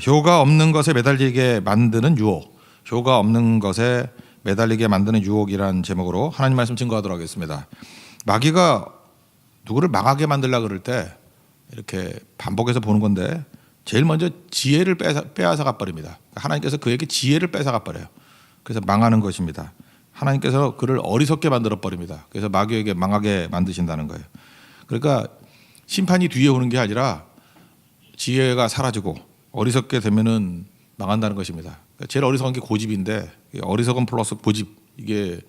효가 없는 것에 매달리게 만드는 유혹, 효가 없는 것에 매달리게 만드는 유혹이라는 제목으로 하나님 말씀 증거하도록 하겠습니다. 마귀가 누구를 망하게 만들려고 그럴 때 이렇게 반복해서 보는 건데 제일 먼저 지혜를 빼앗아가 버립니다. 하나님께서 그에게 지혜를 뺏어가 버려요. 그래서 망하는 것입니다. 하나님께서 그를 어리석게 만들어 버립니다. 그래서 마귀에게 망하게 만드신다는 거예요. 그러니까 심판이 뒤에 오는 게 아니라 지혜가 사라지고 어리석게 되면은 망한다는 것입니다. 그러니까 제일 어리석은 게 고집인데 어리석은 플러스 고집 이게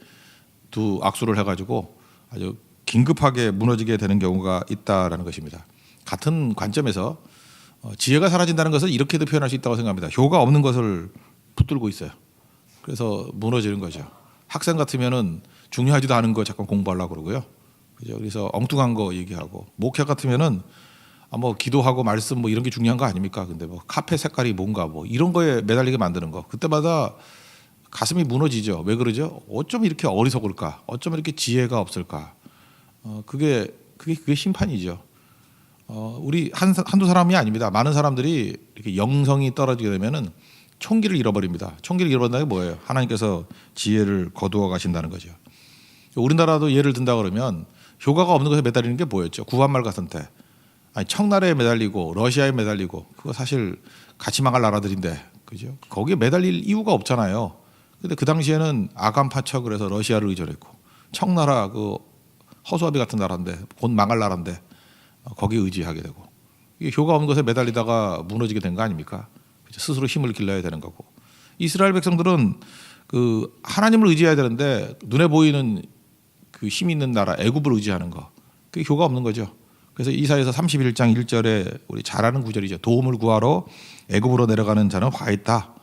두 악수를 해가지고 아주 긴급하게 무너지게 되는 경우가 있다라는 것입니다. 같은 관점에서 지혜가 사라진다는 것을 이렇게도 표현할 수 있다고 생각합니다. 효가 없는 것을 붙들고 있어요. 그래서 무너지는 거죠. 학생 같으면은 중요하지도 않은 거 잠깐 공부하려고 그러고요. 그죠? 그래서 엉뚱한 거 얘기하고 목회 같으면은 뭐 기도하고 말씀 뭐 이런 게 중요한 거 아닙니까? 근데 뭐 카페 색깔이 뭔가 뭐 이런 거에 매달리게 만드는 거. 그때마다 가슴이 무너지죠. 왜 그러죠? 어쩜 이렇게 어리석을까? 어쩜 이렇게 지혜가 없을까? 그게 심판이죠. 우리 한두 사람이 아닙니다. 많은 사람들이 이렇게 영성이 떨어지게 되면은 총기를 잃어버립니다. 총기를 잃어버린다는 게 뭐예요? 하나님께서 지혜를 거두어 가신다는 거죠. 우리나라도 예를 든다 그러면 효과가 없는 것에 매달리는 게 뭐였죠? 구한말 같은 때. 아니, 청나라에 매달리고 러시아에 매달리고 그거 사실 같이 망할 나라들인데 그죠? 거기에 매달릴 이유가 없잖아요. 근데 그 당시에는 아간 파척을 해서 러시아를 의존했고 청나라 그 허수아비 같은 나라인데 곧 망할 나라인데 거기에 의지하게 되고 이게 효과 없는 것에 매달리다가 무너지게 된 거 아닙니까? 스스로 힘을 길러야 되는 거고 이스라엘 백성들은 그 하나님을 의지해야 되는데 눈에 보이는 그 힘 있는 나라 애굽을 의지하는 거 그게 효과 없는 거죠. 그래서 이사야서 31장 1절에 우리 잘 아는 구절이죠. 도움을 구하러 애굽으로 내려가는 자는 화 있다.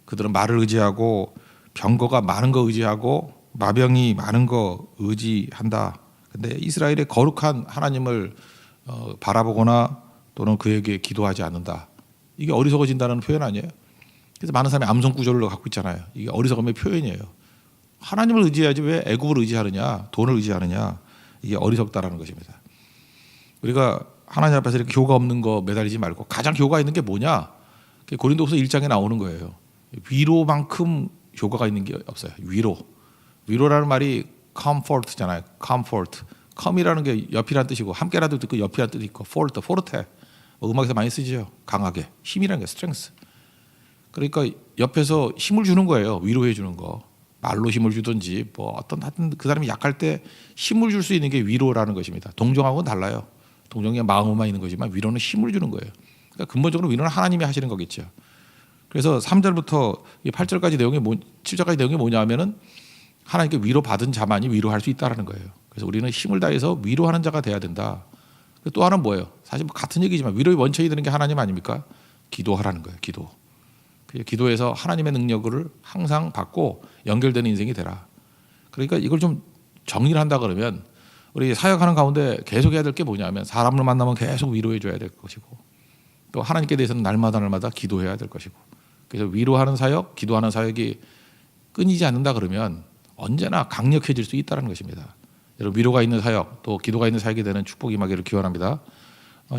그들은 말을 의지하고 병거가 많은 거 의지하고 마병이 많은 거 의지한다. 근데 이스라엘의 거룩한 하나님을 바라보거나 또는 그에게 기도하지 않는다. 이게 어리석어진다는 표현 아니에요? 그래서 많은 사람이 암송 구절을 갖고 있잖아요. 이게 어리석음의 표현이에요. 하나님을 의지해야지 왜 애굽을 의지하느냐, 돈을 의지하느냐. 이게 어리석다라는 것입니다. 우리가 하나님 앞에서 이렇게 교가 없는 거 매달리지 말고 가장 교가 있는 게 뭐냐? 고린도후서 1장에 나오는 거예요. 위로만큼 교가가 있는 게 없어요. 위로라는 말이 comfort잖아요. comfort. come이라는 게 옆이라는 뜻이고 함께라도 있고 옆이라는 뜻이 있고 forte. 음악에서 많이 쓰죠. 강하게. 힘이라는 게 strength. 그러니까 옆에서 힘을 주는 거예요. 위로해 주는 거. 말로 힘을 주든지 뭐 하여튼 그 사람이 약할 때 힘을 줄 수 있는 게 위로라는 것입니다. 동정하고는 달라요. 동정이 마음만 있는 거지만 위로는 힘을 주는 거예요. 그러니까 근본적으로 위로는 하나님이 하시는 거겠죠. 그래서 3절부터 8절까지 내용이 7절까지 내용이 뭐냐 하면은 하나님께 위로받은 자만이 위로할 수 있다라는 거예요. 그래서 우리는 힘을 다해서 위로하는 자가 돼야 된다. 또 하나는 뭐예요? 사실 같은 얘기지만 위로의 원천이 되는 게 하나님 아닙니까? 기도하라는 거예요. 기도해서 하나님의 능력을 항상 받고 연결되는 인생이 되라. 그러니까 이걸 좀 정리를 한다 그러면 우리 사역하는 가운데 계속 해야 될 게 뭐냐면 사람을 만나면 계속 위로해 줘야 될 것이고 또 하나님께 대해서는 날마다 기도해야 될 것이고 그래서 위로하는 사역, 기도하는 사역이 끊이지 않는다 그러면 언제나 강력해질 수 있다는 것입니다. 여러분 위로가 있는 사역 또 기도가 있는 사역이 되는 축복이 임하기를 기원합니다.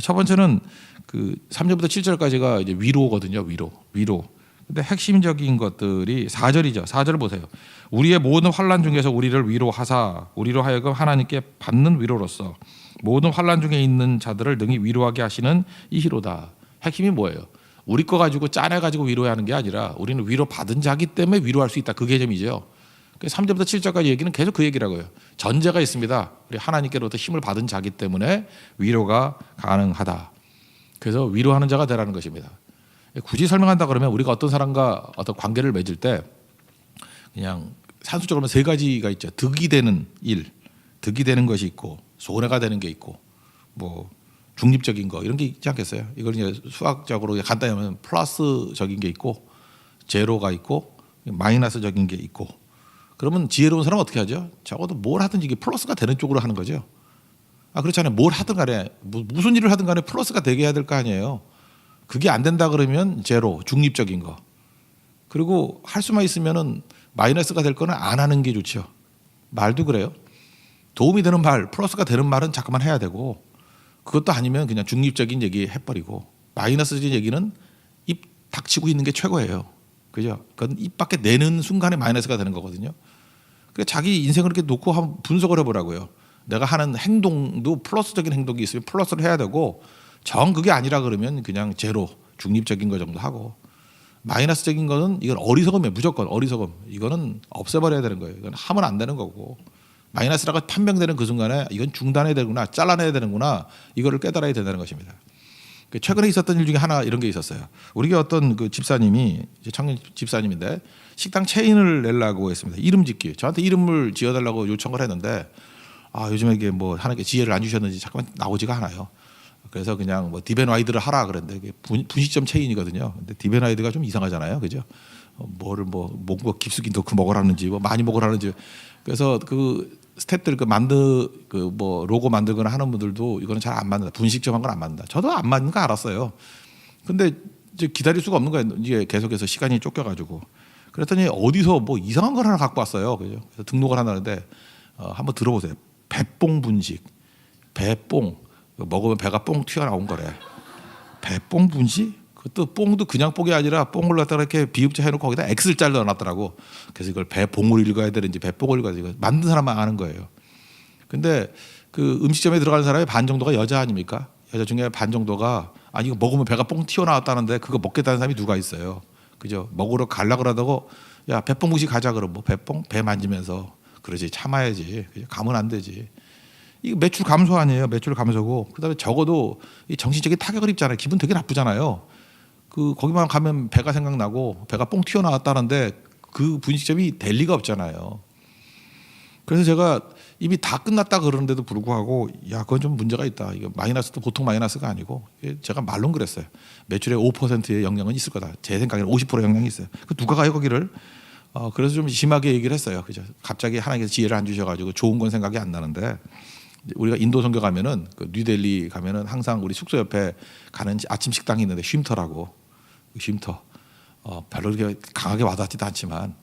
첫 번째는 그 3절부터 7절까지가 이제 위로거든요. 위로. 근데 핵심적인 것들이 4절이죠. 4절 보세요. 우리의 모든 환난 중에서 우리를 위로하사 우리로 하여금 하나님께 받는 위로로서 모든 환난 중에 있는 자들을 능히 위로하게 하시는 이히로다. 핵심이 뭐예요? 우리 거 가지고 짜내가지고 위로해야 하는 게 아니라 우리는 위로받은 자기 때문에 위로할 수 있다. 그 개념이죠. 3절부터 7절까지 얘기는 계속 그 얘기라고요. 전제가 있습니다. 우리 하나님께로부터 힘을 받은 자기 때문에 위로가 가능하다. 그래서 위로하는 자가 되라는 것입니다. 굳이 설명한다 그러면 우리가 어떤 사람과 어떤 관계를 맺을 때 그냥 산술적으로 세 가지가 있죠. 득이 되는 일, 득이 되는 것이 있고 손해가 되는 게 있고 뭐 중립적인 거 이런 게 있지 않겠어요? 이걸 이제 수학적으로 간단히 하면 플러스적인 게 있고 제로가 있고 마이너스적인 게 있고 그러면 지혜로운 사람은 어떻게 하죠? 적어도 뭘 하든지 이게 플러스가 되는 쪽으로 하는 거죠. 그렇잖아요. 뭘 하든 간에 무슨 일을 하든 간에 플러스가 되게 해야 될 거 아니에요. 그게 안 된다 그러면 제로, 중립적인 거. 그리고 할 수만 있으면은 마이너스가 될 거는 안 하는 게 좋죠. 말도 그래요. 도움이 되는 말, 플러스가 되는 말은 잠깐만 해야 되고 그것도 아니면 그냥 중립적인 얘기 해버리고 마이너스적인 얘기는 입 닥치고 있는 게 최고예요. 그죠? 그건 입 밖에 내는 순간에 마이너스가 되는 거거든요. 그러니까 자기 인생을 이렇게 놓고 한번 분석을 해보라고요. 내가 하는 행동도 플러스적인 행동이 있으면 플러스를 해야 되고 정 그게 아니라 그러면 그냥 제로 중립적인 거 정도 하고 마이너스적인 거는 이건 어리석음이에요. 무조건 어리석음. 이거는 없애버려야 되는 거예요. 이건 하면 안 되는 거고 마이너스라고 판명되는 그 순간에 이건 중단해야 되는구나 잘라내야 되는구나 이거를 깨달아야 된다는 것입니다. 최근에 있었던 일 중에 하나 이런 게 있었어요. 우리가 어떤 그 집사님이 청년 집사님인데 식당 체인을 내려고 했습니다. 이름 짓기. 저한테 이름을 지어달라고 요청을 했는데 요즘에 이게 뭐 하는 게 지혜를 안 주셨는지 잠깐만 나오지가 않아요. 그래서 그냥 뭐 디벤와이드를 하라 그랬는데 이게 분식점 체인이거든요. 근데 디벤와이드가 좀 이상하잖아요, 그죠? 뭐를 뭔가 깊숙이 넣고 먹으라는지 뭐 많이 먹으라는지. 그래서 그 스태프들 뭐 로고 만들거나 하는 분들도 이거는 잘 안 맞는다. 분식점 한 건 안 맞는다. 저도 안 맞는 거 알았어요. 근데 이제 기다릴 수가 없는 거예요. 이제 계속해서 시간이 쫓겨가지고. 그랬더니 어디서 뭐 이상한 걸 하나 갖고 왔어요. 그죠? 그래서 등록을 하는데 한번 들어보세요. 배뽕 분식, 배뽕 먹으면 배가 뽕 튀어나온 거래. 배뽕 분식? 그것도 뽕도 그냥 뽕이 아니라 뽕을 갖다가 이렇게 비읍자 해놓고 거기다 X를 잘라 놨더라고. 그래서 이걸 배봉을 읽어야 되는지 배뽕을 읽어야 되는지 만든 사람만 아는 거예요. 근데 그 음식점에 들어가는 사람의 반 정도가 여자 아닙니까? 여자 중에 반 정도가 아니 이거 먹으면 배가 뽕 튀어나왔다는데 그거 먹겠다는 사람이 누가 있어요. 그죠? 먹으러 가려고 그러다고 야 배뽕 분식 가자 그럼 뭐 배뽕 배 만지면서 그러지 참아야지. 그죠? 가면 안 되지. 이거 매출 감소 아니에요. 매출 감소고 그다음에 적어도 이 정신적인 타격을 입잖아요. 기분 되게 나쁘잖아요. 그 거기만 가면 배가 생각나고 배가 뽕 튀어나왔다는데 그 분식점이 될 리가 없잖아요. 그래서 제가 이미 다 끝났다 그러는데도 불구하고 야 그건 좀 문제가 있다. 이거 마이너스도 보통 마이너스가 아니고 제가 말론 그랬어요. 매출의 5%의 영향은 있을 거다. 제 생각에는 50% 영향이 있어요. 그 누가 가요 거기를? 그래서 좀 심하게 얘기를 했어요. 그죠? 갑자기 하나님께서 지혜를 안 주셔가지고 좋은 건 생각이 안 나는데 우리가 인도 선교 가면은 그 뉴델리 가면은 항상 우리 숙소 옆에 가는 아침 식당이 있는데 쉼터라고 쉼터 별로 그렇게 강하게 와닿지도 않지만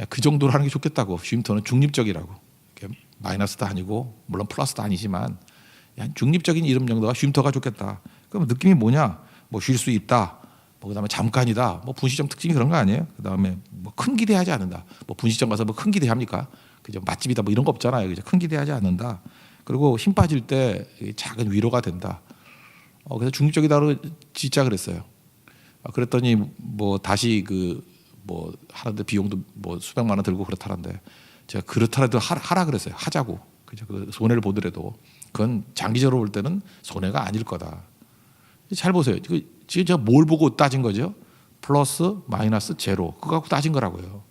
그 정도로 하는 게 좋겠다고. 쉼터는 중립적이라고. 마이너스도 아니고 물론 플러스도 아니지만 중립적인 이름 정도가 쉼터가 좋겠다. 그럼 느낌이 뭐냐? 뭐 쉴 수 있다. 뭐 그다음에 잠깐이다. 뭐 분식점 특징이 그런 거 아니에요? 그다음에 뭐 큰 기대하지 않는다. 뭐 분식점 가서 뭐 큰 기대합니까? 그죠? 맛집이다 뭐 이런 거 없잖아요. 그죠? 큰 기대하지 않는다. 그리고 힘 빠질 때 작은 위로가 된다. 그래서 중립적이다로 진짜 그랬어요. 그랬더니 뭐 다시 뭐 하는데 비용도 뭐 수백만 원 들고 그렇다는데 제가 그렇더라도 하라 그랬어요. 하자고. 그죠? 그 손해를 보더라도 그건 장기적으로 볼 때는 손해가 아닐 거다. 잘 보세요. 지금 제가 뭘 보고 따진 거죠? 플러스, 마이너스, 제로. 그거 갖고 따진 거라고요.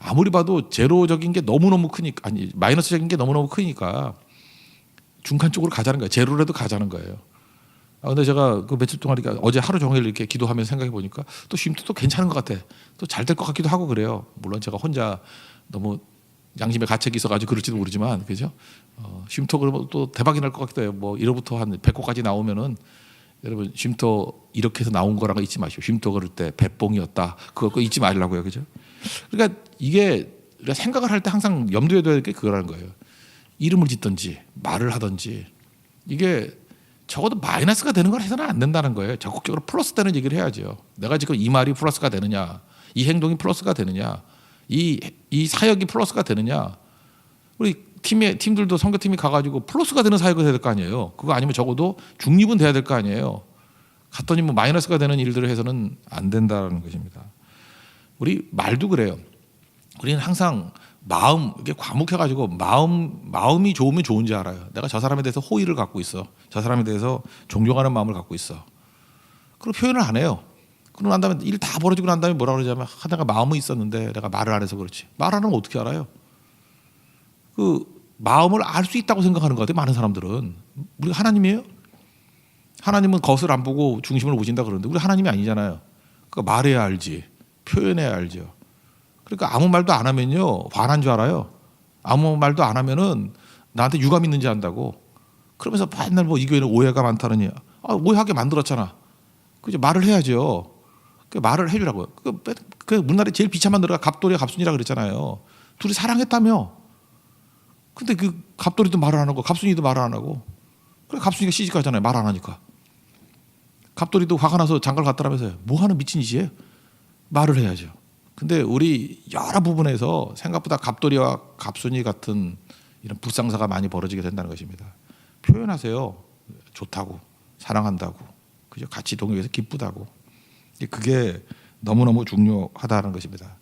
아무리 봐도 제로적인 게 너무너무 크니까 아니 마이너스적인 게 너무너무 크니까 중간 쪽으로 가자는 거예요. 제로라도 가자는 거예요. 근데 제가 그 며칠 동안 그러니까 어제 하루 종일 이렇게 기도하면서 생각해 보니까 또 쉼터도 괜찮은 것 같아. 또 잘 될 것 같기도 하고 그래요. 물론 제가 혼자 너무 양심의 가책이 있어가지고 그럴지도 모르지만 그죠? 쉼터 그러면 또 대박이 날 것 같기도 해요. 뭐 1호부터 한 100호까지 나오면은 여러분 쉼터 이렇게 해서 나온 거라고 잊지 마시오. 쉼터 그럴 때 배뽕이었다. 그거 잊지 말라고요. 그죠? 그러니까 이게 우리가 생각을 할 때 항상 염두에 둬야 될 게 그거라는 거예요. 이름을 짓든지 말을 하든지 이게 적어도 마이너스가 되는 걸 해서는 안 된다는 거예요. 적극적으로 플러스 되는 얘기를 해야죠. 내가 지금 이 말이 플러스가 되느냐, 이 행동이 플러스가 되느냐, 이 사역이 플러스가 되느냐. 우리 팀들도 선교팀이 가가지고 플러스가 되는 사역을 해야 될 거 아니에요. 그거 아니면 적어도 중립은 돼야 될 거 아니에요. 갔더니 뭐 마이너스가 되는 일들을 해서는 안 된다는 것입니다. 우리 말도 그래요. 우리는 항상 이게 과묵해가지고 마음이 좋으면 좋은지 알아요. 내가 저 사람에 대해서 호의를 갖고 있어. 저 사람에 대해서 존경하는 마음을 갖고 있어. 그리고 표현을 안 해요. 그러고 난 다음에 일 다 벌어지고 난 다음에 뭐라 그러냐면 내가 마음은 있었는데 내가 말을 안 해서 그렇지. 말 안 하면 어떻게 알아요? 그 마음을 알 수 있다고 생각하는 것 같아요. 많은 사람들은. 우리가 하나님이에요? 하나님은 겉을 안 보고 중심을 보신다 그러는데 우리 하나님이 아니잖아요. 그러니까 말해야 알지. 표현해야 알죠. 그러니까 아무 말도 안 하면요 화난 줄 알아요. 아무 말도 안 하면은 나한테 유감 있는지 안다고. 그러면서 맨날 뭐 이 교회는 오해가 많다느니 오해하게 만들었잖아. 그죠? 말을 해야죠. 그 말을 해주라고요. 그 문날에 제일 비참한 노래가 갑돌이와 갑순이라 그랬잖아요. 둘이 사랑했다며. 근데 그 갑돌이도 말을 안 하고 갑순이도 말을 안 하고. 그래 갑순이가 시집가잖아요. 말 안 하니까. 갑돌이도 화가 나서 장가를 갔다라면서요. 뭐 하는 미친 짓이에요? 말을 해야죠. 근데 우리 여러 부분에서 생각보다 갑돌이와 갑순이 같은 이런 불상사가 많이 벌어지게 된다는 것입니다. 표현하세요. 좋다고, 사랑한다고, 그죠? 같이 동요해서 기쁘다고. 그게 너무너무 중요하다는 것입니다.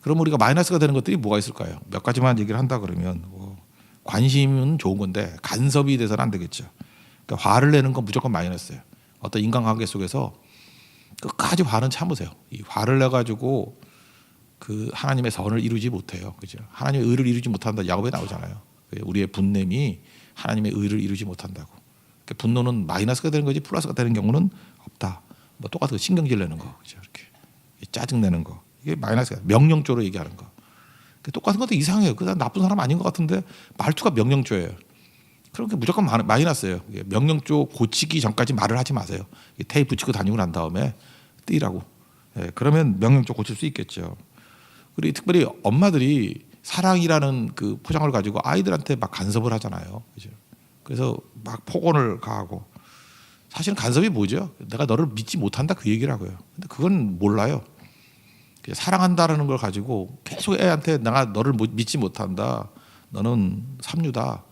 그럼 우리가 마이너스가 되는 것들이 뭐가 있을까요? 몇 가지만 얘기를 한다 그러면 관심은 좋은 건데 간섭이 돼서는 안 되겠죠. 그러니까 화를 내는 건 무조건 마이너스예요. 어떤 인간관계 속에서 끝까지 화는 참으세요. 이 화를 내 가지고 그 하나님의 선을 이루지 못해요. 그죠? 하나님의 의를 이루지 못한다. 야곱에 나오잖아요. 우리의 분냄이 하나님의 의를 이루지 못한다고. 그러니까 분노는 마이너스가 되는 거지 플러스가 되는 경우는 없다. 뭐 똑같은 거 신경질 내는 거, 그죠? 이렇게 짜증 내는 거 이게 마이너스가 명령조로 얘기하는 거. 똑같은 것도 이상해요. 그 나쁜 사람 아닌 것 같은데 말투가 명령조예요. 그런 게 무조건 마이너스예요. 명령조 고치기 전까지 말을 하지 마세요. 테이프 붙이고 다니고 난 다음에 띠라고. 그러면 명령조 고칠 수 있겠죠. 그리고 특별히 엄마들이 사랑이라는 그 포장을 가지고 아이들한테 막 간섭을 하잖아요. 그죠? 그래서 막 폭언을 가하고 사실은 간섭이 뭐죠? 내가 너를 믿지 못한다 그 얘기라고요. 근데 그건 몰라요. 사랑한다라는 걸 가지고 계속 애한테 내가 너를 믿지 못한다. 너는 삼류다.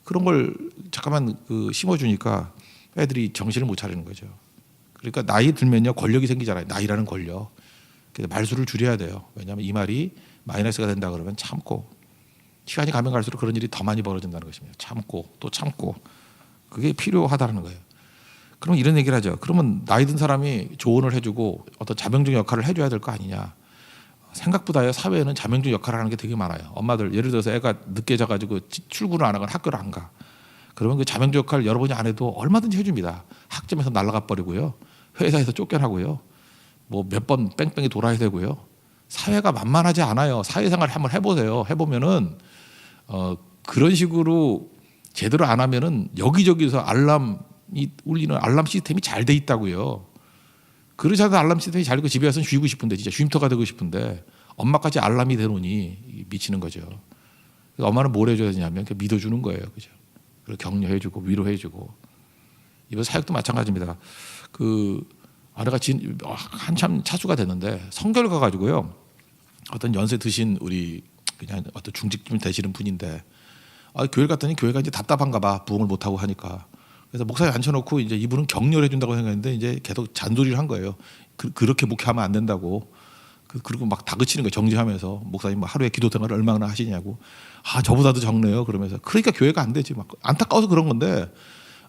그런 걸 잠깐만 심어주니까 애들이 정신을 못 차리는 거죠. 그러니까 나이 들면요 권력이 생기잖아요. 나이라는 권력. 그래서 말수를 줄여야 돼요. 왜냐하면 이 말이 마이너스가 된다 그러면 참고 시간이 가면 갈수록 그런 일이 더 많이 벌어진다는 것입니다. 참고 또 참고 그게 필요하다는 거예요. 그럼 이런 얘기를 하죠. 그러면 나이 든 사람이 조언을 해주고 어떤 자명적 역할을 해줘야 될 거 아니냐. 생각보다요 사회에는 자명적 역할을 하는 게 되게 많아요. 엄마들 예를 들어서 애가 늦게 자가지고 출근을 안 하거나 학교를 안 가. 그러면 그 자명적 역할을 여러분이 안 해도 얼마든지 해줍니다. 학점에서 날아가 버리고요. 회사에서 쫓겨나고요. 뭐 몇 번 뺑뺑이 돌아야 되고요. 사회가 만만하지 않아요. 사회생활 한번 해보세요. 해보면은 그런 식으로 제대로 안 하면은 여기저기서 알람이 울리는 알람 시스템이 잘 돼 있다고요. 그러지 않아도 알람 시스템이 잘 되고 집에 와서는 쉬고 싶은데 진짜 쉼터가 되고 싶은데 엄마까지 알람이 되노니 미치는 거죠. 그래서 엄마는 뭘 해줘야 되냐면 믿어주는 거예요. 그죠? 그리고 격려해주고 위로해주고. 이번 사역도 마찬가지입니다. 아내가 한참 차수가 됐는데 성결 가가지고요. 어떤 연세 드신 우리 그냥 어떤 중직쯤 되시는 분인데 교회 갔더니 교회가 이제 답답한가 봐. 부흥을 못 하고 하니까. 그래서 목사에 앉혀놓고 이제 이분은 격려를 해준다고 생각했는데 이제 계속 잔소리를 한 거예요. 그렇게 목회하면 안 된다고. 그리고 막 다그치는 거예요. 정지하면서 목사님 뭐 하루에 기도 생활을 얼마나 하시냐고. 저보다도 적네요. 그러면서 그러니까 교회가 안 되지. 막 안타까워서 그런 건데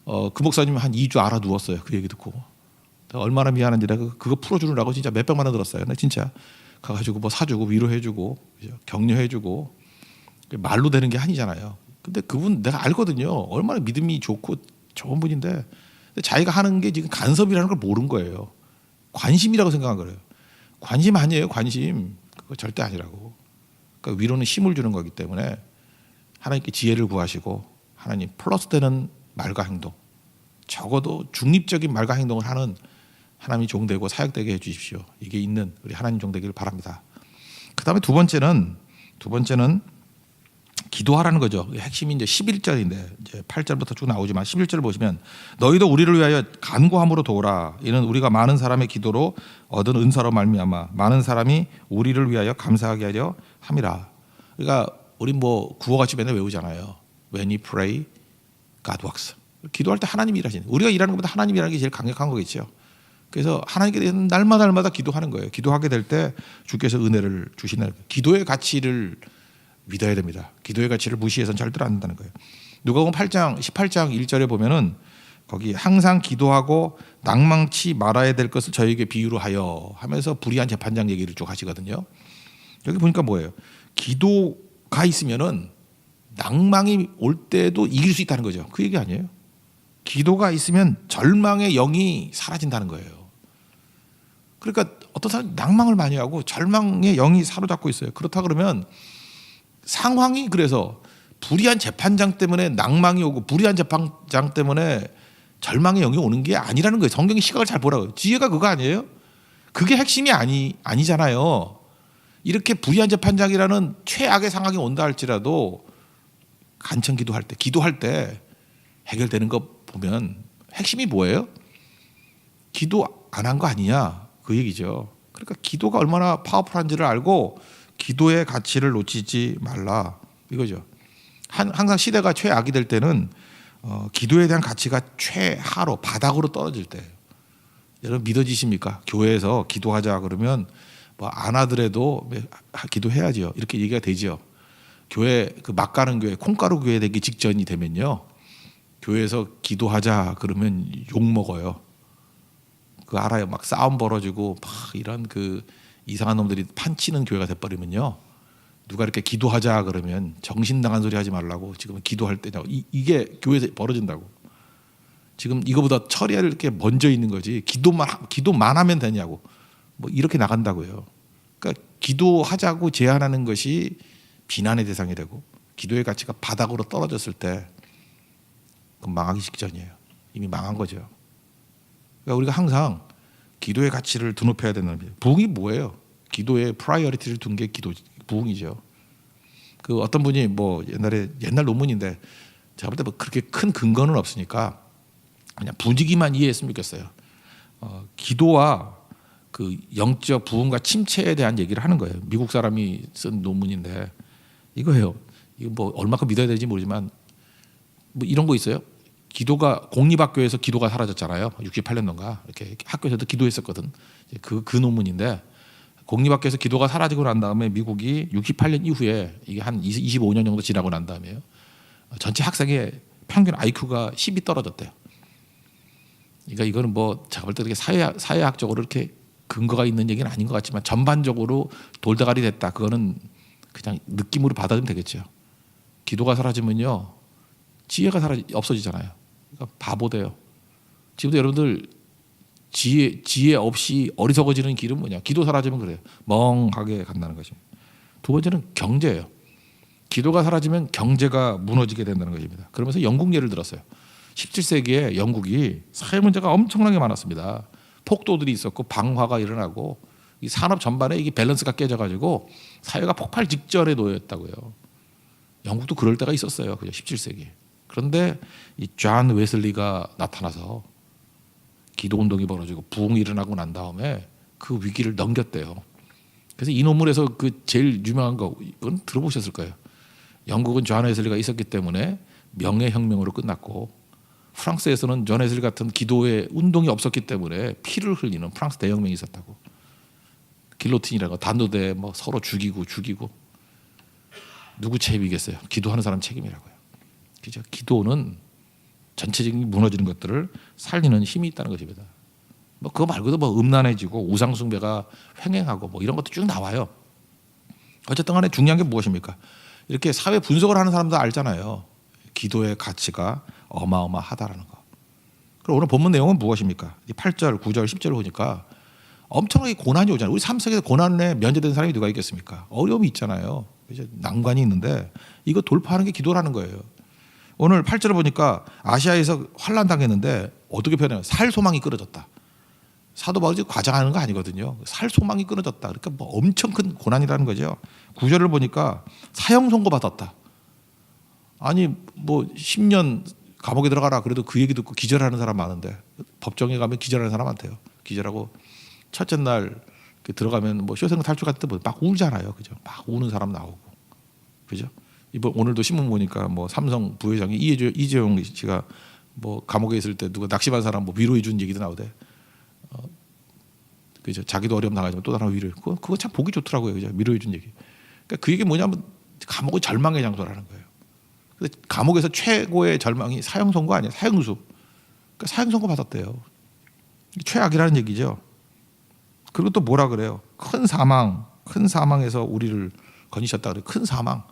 그 목사님은 한 2주 알아 누웠어요. 그 얘기 듣고. 얼마나 미안한지 내가 그거 풀어주느라고 진짜 몇백만 원 들었어요. 나 진짜 가가지고 뭐 사주고 위로해주고 격려해주고 말로 되는 게 아니잖아요. 근데 그분 내가 알거든요. 얼마나 믿음이 좋고 좋은 분인데 자기가 하는 게 지금 간섭이라는 걸 모르는 거예요. 관심이라고 생각한 거예요. 관심 아니에요. 관심. 그거 절대 아니라고. 그러니까 위로는 힘을 주는 거기 때문에 하나님께 지혜를 구하시고 하나님 플러스 되는 말과 행동 적어도 중립적인 말과 행동을 하는 하나님이 종되고 사역되게 해주십시오. 이게 있는 우리 하나님 종되기를 바랍니다. 그 다음에 두 번째는 기도하라는 거죠. 핵심이 이제 11절인데 이제 8절부터 쭉 나오지만 11절을 보시면 너희도 우리를 위하여 간구함으로 도우라. 이는 우리가 많은 사람의 기도로 얻은 은사로 말미암아 많은 사람이 우리를 위하여 감사하게 하려 함이라. 그러니까 우리 뭐 구호같이 맨날 외우잖아요. When you pray, God works. 기도할 때 하나님이 일하시는. 우리가 일하는 것보다 하나님이 일하는 게 제일 강력한 거겠죠. 그래서 하나님께 대해서 날마다 기도하는 거예요. 기도하게 될 때 주께서 은혜를 주시는 기도의 가치를 믿어야 됩니다. 기도의 가치를 무시해서는 절대로 안 된다는 거예요. 누가복음 8장 18장 1절에 보면은 거기 항상 기도하고 낭망치 말아야 될 것을 저에게 비유로 하여 하면서 불의한 재판장 얘기를 쭉 하시거든요. 여기 보니까 뭐예요? 기도가 있으면은 낭망이 올 때도 이길 수 있다는 거죠. 그 얘기 아니에요? 기도가 있으면 절망의 영이 사라진다는 거예요. 그러니까 어떤 사람이 낭망을 많이 하고 절망의 영이 사로잡고 있어요. 그렇다 그러면 상황이 그래서 불의한 재판장 때문에 낭망이 오고 불의한 재판장 때문에 절망의 영이 오는 게 아니라는 거예요. 성경의 시각을 잘 보라고요. 지혜가 그거 아니에요? 그게 핵심이 아니잖아요. 이렇게 불의한 재판장이라는 최악의 상황이 온다 할지라도 간청 기도할 때 해결되는 거 보면 핵심이 뭐예요? 기도 안 한 거 아니냐 그 얘기죠. 그러니까 기도가 얼마나 파워풀한지를 알고 기도의 가치를 놓치지 말라 이거죠. 항상 시대가 최악이 될 때는 기도에 대한 가치가 최하로 바닥으로 떨어질 때예요. 여러분 믿어지십니까? 교회에서 기도하자 그러면 뭐 안 하더라도 기도해야죠. 이렇게 얘기가 되죠. 교회 그 막 가는 교회 콩가루 교회 되기 직전이 되면요. 교회에서 기도하자 그러면 욕 먹어요. 그 알아요. 막 싸움 벌어지고 막 이런 그 이상한 놈들이 판치는 교회가 돼버리면요. 누가 이렇게 기도하자 그러면 정신 나간 소리 하지 말라고 지금 기도할 때냐고 이게 교회에서 벌어진다고. 지금 이거보다 처리할 게 먼저 있는 거지. 기도만 하면 되냐고. 뭐 이렇게 나간다고요. 그러니까 기도하자고 제안하는 것이 비난의 대상이 되고 기도의 가치가 바닥으로 떨어졌을 때 그건 망하기 직전이에요. 이미 망한 거죠. 그러니까 우리가 항상 기도의 가치를 드높여야 되는 거예요. 부흥이 뭐예요? 기도의 프라이어리티를 둔 게 부흥이죠. 그 어떤 분이 뭐 옛날 논문인데 제가 볼 때 뭐 그렇게 큰 근거는 없으니까 그냥 분위기만 이해했으면 좋겠어요. 기도와 그 영적 부흥과 침체에 대한 얘기를 하는 거예요. 미국 사람이 쓴 논문인데 이거예요. 이거 뭐 얼마큼 믿어야 되는지 모르지만 뭐 이런 거 있어요. 기도가 공립학교에서 기도가 사라졌잖아요. 68년도인가 이렇게 학교에서도 기도했었거든. 그 논문인데 공립학교에서 기도가 사라지고 난 다음에 미국이 68년 이후에 이게 한 25년 정도 지나고 난 다음에요. 전체 학생의 평균 IQ가 10이 떨어졌대요. 그러니까 이거는 뭐 제가 볼 때 사회학적으로 이렇게 근거가 있는 얘기는 아닌 것 같지만 전반적으로 돌다갈이 됐다. 그거는 그냥 느낌으로 받아들이면 되겠죠. 기도가 사라지면요. 지혜가 없어지잖아요. 그러니까 바보 돼요. 지금도 여러분들 지혜 없이 어리석어지는 길은 뭐냐. 기도 사라지면 그래요. 멍하게 간다는 것입니다. 두 번째는 경제예요. 기도가 사라지면 경제가 무너지게 된다는 것입니다. 그러면서 영국 예를 들었어요. 17세기에 영국이 사회 문제가 엄청나게 많았습니다. 폭도들이 있었고 방화가 일어나고 이 산업 전반에 이게 밸런스가 깨져가지고 사회가 폭발 직전에 놓였다고요. 영국도 그럴 때가 있었어요. 그죠? 17세기. 그런데 이 존 웨슬리가 나타나서 기도 운동이 벌어지고 부흥이 일어나고 난 다음에 그 위기를 넘겼대요. 그래서 이 논문에서 그 제일 유명한 거 이건 들어보셨을 거예요. 영국은 존 웨슬리가 있었기 때문에 명예혁명으로 끝났고 프랑스에서는 존 웨슬리 같은 기도의 운동이 없었기 때문에 피를 흘리는 프랑스 대혁명이 있었다고. 길로틴이라고 단도대 뭐 서로 죽이고 누구 책임이겠어요? 기도하는 사람 책임이라고요. 그죠? 기도는 전체적인 무너지는 것들을 살리는 힘이 있다는 것입니다. 뭐 그거 말고도 뭐 음란해지고 우상숭배가 횡행하고 뭐 이런 것도 쭉 나와요. 어쨌든 간에 중요한 게 무엇입니까? 이렇게 사회 분석을 하는 사람도 알잖아요. 기도의 가치가 어마어마하다라는 거. 그럼 오늘 본문 내용은 무엇입니까? 8절, 9절, 10절을 보니까 엄청나게 고난이 오잖아요. 우리 삶 속에서 고난에 면제된 사람이 누가 있겠습니까? 어려움이 있잖아요. 이제 난관이 있는데 이거 돌파하는 게 기도라는 거예요. 오늘 8절을 보니까 아시아에서 환난 당했는데 어떻게 표현해요? 살 소망이 끊어졌다. 사도 바울이 과장하는 거 아니거든요. 살 소망이 끊어졌다. 그러니까 뭐 엄청 큰 고난이라는 거죠. 9절을 보니까 사형 선고 받았다. 아니 뭐 10년 감옥에 들어가라 그래도 그 얘기 듣고 기절하는 사람 많은데 법정에 가면 기절하는 사람 많대요. 기절하고 첫째 날 들어가면 뭐 쇼생각 탈출 같은 때 막 울잖아요. 그죠? 막 우는 사람 나오고. 그죠? 이번 오늘도 신문 보니까 뭐 삼성 부회장이 이재용 씨가 뭐 감옥에 있을 때 누가 낚시반 사람 뭐 위로해 준 얘기도 나오대. 그죠? 자기도 어려움 당하지만 또 다른 위로해. 그거 참 보기 좋더라고요. 그죠? 위로해 준 얘기. 그러니까 그 얘기 뭐냐면 감옥은 절망의 장소라는 거예요. 근데 감옥에서 최고의 절망이 사형 선고 아니야. 사형수. 그러니까 사형 선고 받았대요. 최악이라는 얘기죠. 그리고 또 뭐라 그래요? 큰 사망에서 우리를 건지셨다 그래. 큰 사망.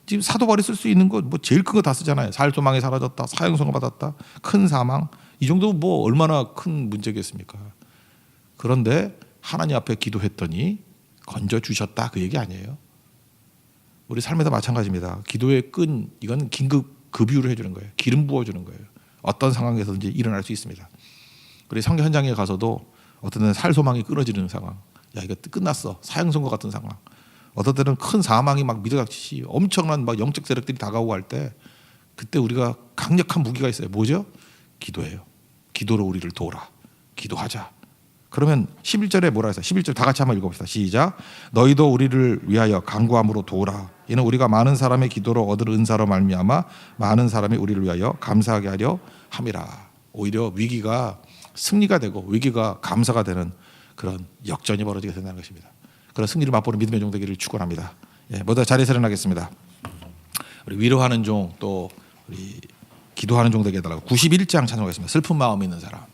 지금 사도 바울이 쓸 수 있는 거 뭐 제일 큰 거 다 쓰잖아요. 살 소망에 사라졌다. 사형 선고 받았다. 큰 사망. 이 정도 뭐 얼마나 큰 문제겠습니까? 그런데 하나님 앞에 기도했더니 건져 주셨다. 그 얘기 아니에요. 우리 삶에도 마찬가지입니다. 기도의 끈 이건 긴급 급유를 해주는 거예요. 기름 부어주는 거예요. 어떤 상황에서든지 일어날 수 있습니다. 그리고 성경 현장에 가서도 어떤 때는 살 소망이 끊어지는 상황. 야 이거 끝났어. 사형 선고 같은 상황. 어떤 때는 큰 사망이 막 밀어닥치시 엄청난 막 영적 세력들이 다가오고 할 때 그때 우리가 강력한 무기가 있어요. 뭐죠? 기도예요. 기도로 우리를 도우라. 기도하자. 그러면 11절에 뭐라 했어요? 11절 다 같이 한번 읽어봅시다. 시작. 너희도 우리를 위하여 간구함으로 도우라. 이는 우리가 많은 사람의 기도로 얻을 은사로 말미암아 많은 사람이 우리를 위하여 감사하게 하려 함이라. 오히려 위기가 승리가 되고 위기가 감사가 되는 그런 역전이 벌어지게 된다는 것입니다. 그런 승리를 맛보는 믿음의 종 되기를 축원합니다. 예, 모두 자리에 일어나겠습니다. 우리 위로하는 종 또 우리 기도하는 종 되게 해달라고 91장 찬송하겠습니다. 슬픈 마음이 있는 사람.